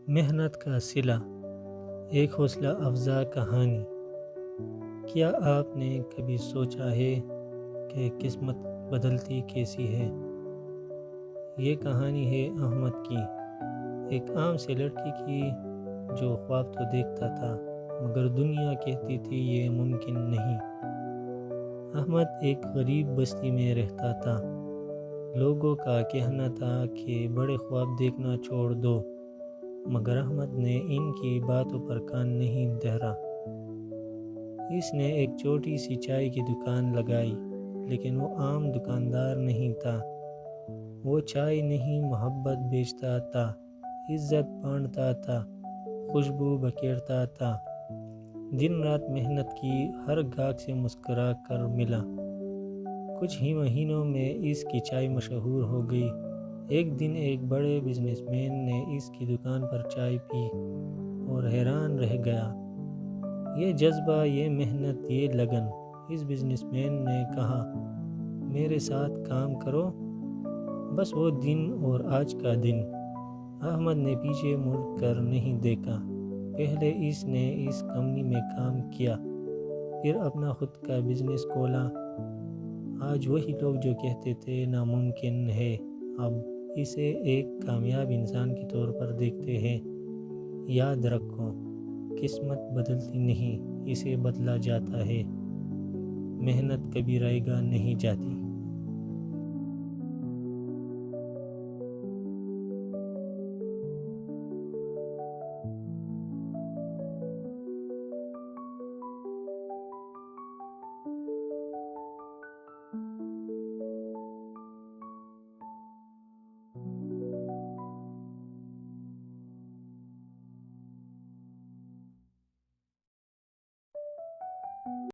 محنت کا صلہ، ایک حوصلہ افزا کہانی۔ کیا آپ نے کبھی سوچا ہے کہ قسمت بدلتی کیسی ہے؟ یہ کہانی ہے احمد کی، ایک عام سے لڑکی کی جو خواب تو دیکھتا تھا مگر دنیا کہتی تھی یہ ممکن نہیں۔ احمد ایک غریب بستی میں رہتا تھا۔ لوگوں کا کہنا تھا کہ بڑے خواب دیکھنا چھوڑ دو، مگر احمد نے ان کی باتوں پر کان نہیں دھرا۔ اس نے ایک چھوٹی سی چائے کی دکان لگائی، لیکن وہ عام دکاندار نہیں تھا۔ وہ چائے نہیں محبت بیچتا تھا، عزت بانٹتا تھا، خوشبو بکھیرتا تھا۔ دن رات محنت کی، ہر گاہک سے مسکرا کر ملا۔ کچھ ہی مہینوں میں اس کی چائے مشہور ہو گئی۔ ایک دن ایک بڑے بزنس مین نے اس کی دکان پر چائے پی اور حیران رہ گیا۔ یہ جذبہ، یہ محنت، یہ لگن۔ اس بزنس مین نے کہا، میرے ساتھ کام کرو۔ بس وہ دن اور آج کا دن۔ احمد نے پیچھے مڑ کر نہیں دیکھا۔ پہلے اس نے اس کمپنی میں کام کیا، پھر اپنا خود کا بزنس کھولا۔ آج وہی لوگ جو کہتے تھے ناممکن ہے، اب اسے ایک کامیاب انسان کے طور پر دیکھتے ہیں۔ یاد رکھو، قسمت بدلتی نہیں، اسے بدلا جاتا ہے۔ محنت کبھی رائے گاہ نہیں جاتی۔